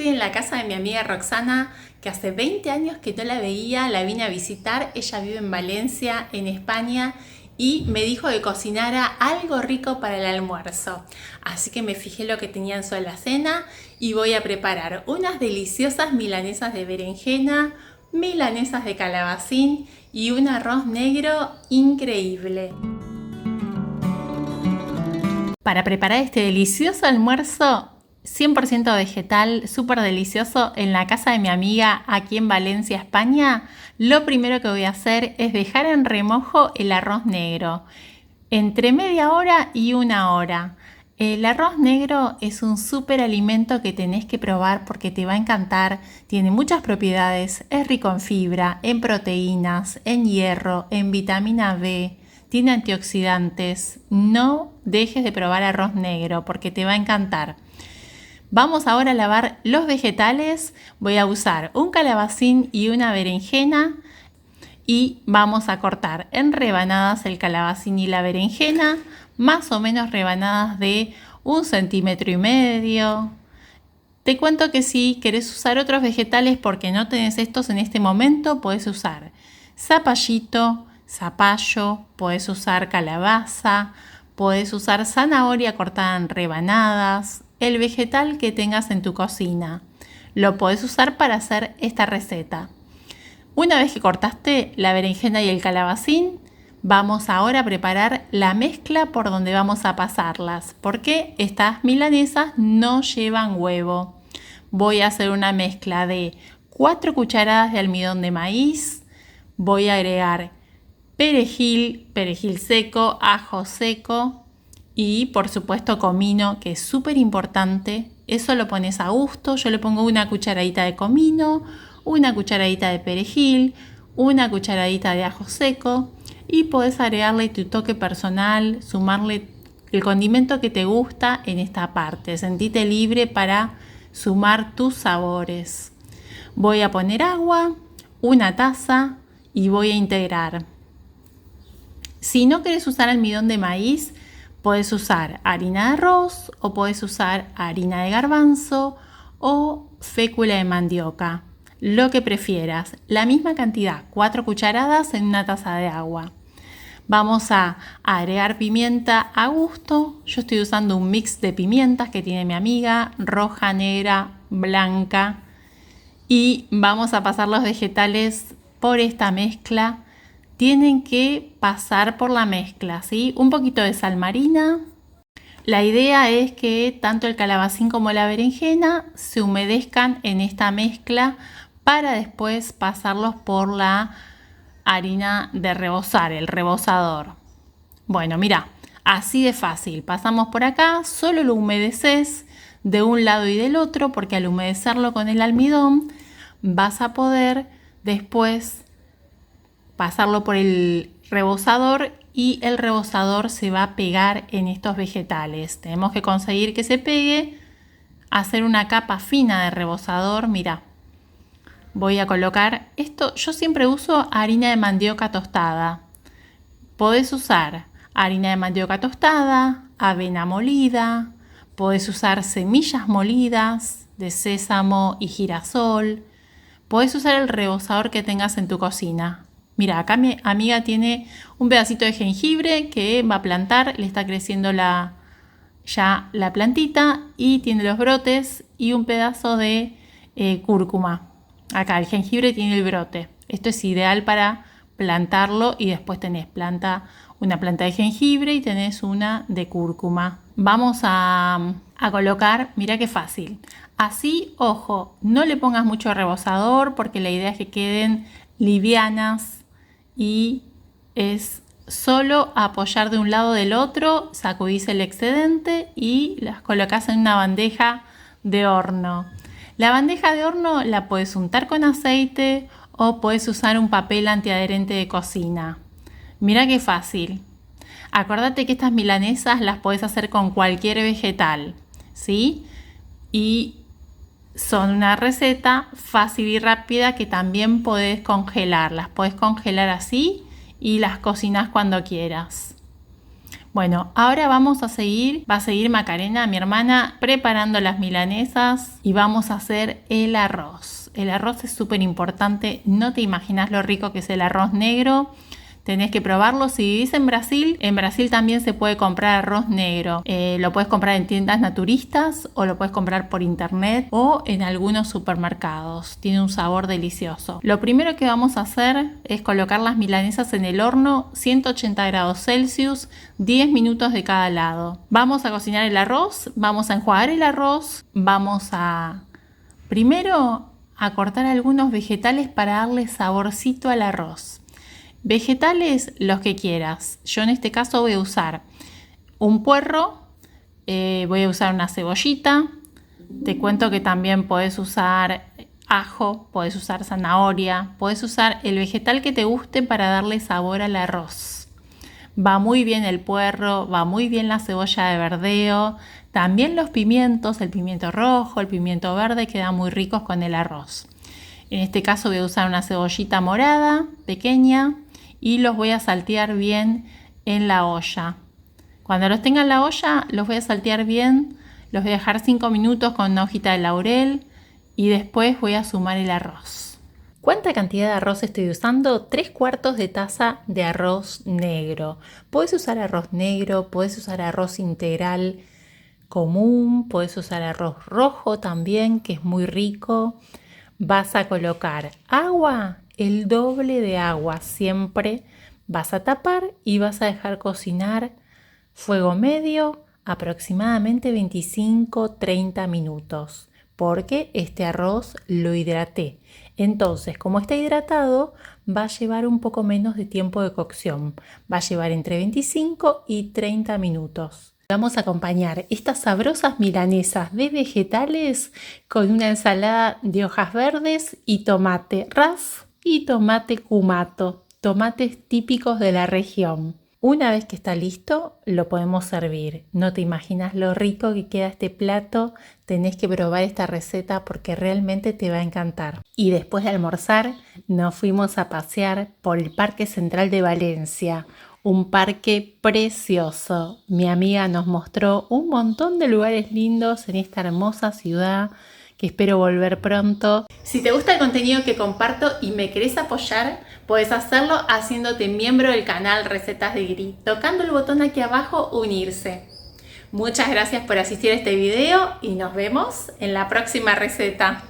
estoy en la casa de mi amiga Roxana, que hace 20 años que no la veía, la vine a visitar. Ella vive en Valencia, en España, y me dijo que cocinara algo rico para el almuerzo. Así que me fijé lo que tenía en su alacena y voy a preparar unas deliciosas milanesas de berenjena, milanesas de calabacín y un arroz negro increíble. Para preparar este delicioso almuerzo 100% vegetal, súper delicioso, en la casa de mi amiga aquí en Valencia, España, lo primero que voy a hacer es dejar en remojo el arroz negro, entre media hora y una hora. El arroz negro es un súper alimento que tenés que probar porque te va a encantar. Tiene muchas propiedades, es rico en fibra, en proteínas, en hierro, en vitamina B. Tiene antioxidantes. No dejes de probar arroz negro porque te va a encantar. Vamos ahora a lavar los vegetales. Voy a usar un calabacín y una berenjena y vamos a cortar en rebanadas el calabacín y la berenjena, más o menos rebanadas de 1,5 cm. Te cuento que si querés usar otros vegetales porque no tenés estos en este momento, podés usar zapallito, zapallo, podés usar calabaza, podés usar zanahoria cortada en rebanadas, el vegetal que tengas en tu cocina. Lo podés usar para hacer esta receta. Una vez que cortaste la berenjena y el calabacín, vamos ahora a preparar la mezcla por donde vamos a pasarlas, porque estas milanesas no llevan huevo. Voy a hacer una mezcla de 4 cucharadas de almidón de maíz, voy a agregar perejil seco, ajo seco y por supuesto comino, que es súper importante. Eso lo pones a gusto. Yo le pongo una cucharadita de comino, una cucharadita de perejil, una cucharadita de ajo seco y podés agregarle tu toque personal, sumarle el condimento que te gusta en esta parte. Sentite libre para sumar tus sabores. Voy a poner agua, una taza y voy a integrar. Si no querés usar almidón de maíz, podés usar harina de arroz o podés usar harina de garbanzo o fécula de mandioca, lo que prefieras. La misma cantidad, 4 cucharadas en una taza de agua. Vamos a agregar pimienta a gusto. Yo estoy usando un mix de pimientas que tiene mi amiga, roja, negra, blanca. Y vamos a pasar los vegetales por esta mezcla. Tienen que pasar por la mezcla, ¿sí? Un poquito de sal marina. La idea es que tanto el calabacín como la berenjena se humedezcan en esta mezcla para después pasarlos por la harina de rebozar, el rebozador. Bueno, mira, así de fácil. Pasamos por acá, solo lo humedeces de un lado y del otro, porque al humedecerlo con el almidón vas a poder después pasarlo por el rebozador y el rebozador se va a pegar en estos vegetales. Tenemos que conseguir que se pegue, hacer una capa fina de rebozador. Mira, voy a colocar esto. Yo siempre uso harina de mandioca tostada. Podés usar harina de mandioca tostada, avena molida, podés usar semillas molidas de sésamo y girasol. Podés usar el rebozador que tengas en tu cocina. Mira, acá mi amiga tiene un pedacito de jengibre que va a plantar, le está creciendo ya la plantita y tiene los brotes y un pedazo de cúrcuma. Acá el jengibre tiene el brote. Esto es ideal para plantarlo y después tenés una planta de jengibre y tenés una de cúrcuma. Vamos a colocar, mira qué fácil. Así, ojo, no le pongas mucho rebozador porque la idea es que queden livianas y es solo apoyar de un lado del otro, sacudís el excedente y las colocas en una bandeja de horno. La bandeja de horno la puedes untar con aceite o puedes usar un papel antiadherente de cocina. Mira qué fácil. Acordate que estas milanesas las podés hacer con cualquier vegetal, ¿sí? Y son una receta fácil y rápida que también podés congelar. Las podés congelar así y las cocinas cuando quieras. Bueno, ahora va a seguir Macarena, mi hermana, preparando las milanesas y vamos a hacer el arroz. El arroz es súper importante, no te imaginas lo rico que es el arroz negro. Tenés que probarlo. Si vivís en Brasil también se puede comprar arroz negro. Lo puedes comprar en tiendas naturistas o lo puedes comprar por internet o en algunos supermercados. Tiene un sabor delicioso. Lo primero que vamos a hacer es colocar las milanesas en el horno, 180 grados Celsius, 10 minutos de cada lado. Vamos a cocinar el arroz, vamos a enjuagar el arroz, vamos a primero a cortar algunos vegetales para darle saborcito al arroz. Vegetales, los que quieras. Yo en este caso voy a usar un puerro, voy a usar una cebollita. Te cuento que también podés usar ajo, podés usar zanahoria, podés usar el vegetal que te guste para darle sabor al arroz. Va muy bien el puerro, va muy bien la cebolla de verdeo. También los pimientos, el pimiento rojo, el pimiento verde, quedan muy ricos con el arroz. En este caso voy a usar una cebollita morada, pequeña, y los voy a saltear bien en la olla. Cuando los tenga en la olla, los voy a saltear bien, los voy a dejar 5 minutos con una hojita de laurel y después voy a sumar el arroz. ¿Cuánta cantidad de arroz estoy usando? 3/4 de taza de arroz negro. Puedes usar arroz negro, puedes usar arroz integral común, puedes usar arroz rojo también, que es muy rico. Vas a colocar agua, el doble de agua siempre. Vas a tapar y vas a dejar cocinar fuego medio aproximadamente 25-30 minutos, porque este arroz lo hidraté. Entonces, como está hidratado, va a llevar un poco menos de tiempo de cocción. Va a llevar entre 25 y 30 minutos. Vamos a acompañar estas sabrosas milanesas de vegetales con una ensalada de hojas verdes y tomate ras y tomate cumato, tomates típicos de la región. Una vez que está listo, lo podemos servir. No te imaginas lo rico que queda este plato. Tenés que probar esta receta porque realmente te va a encantar. Y después de almorzar, nos fuimos a pasear por el Parque Central de Valencia. Un parque precioso. Mi amiga nos mostró un montón de lugares lindos en esta hermosa ciudad que espero volver pronto. Si te gusta el contenido que comparto y me querés apoyar, puedes hacerlo haciéndote miembro del canal Recetas de Gris, tocando el botón aquí abajo Unirse. Muchas gracias por asistir a este video y nos vemos en la próxima receta.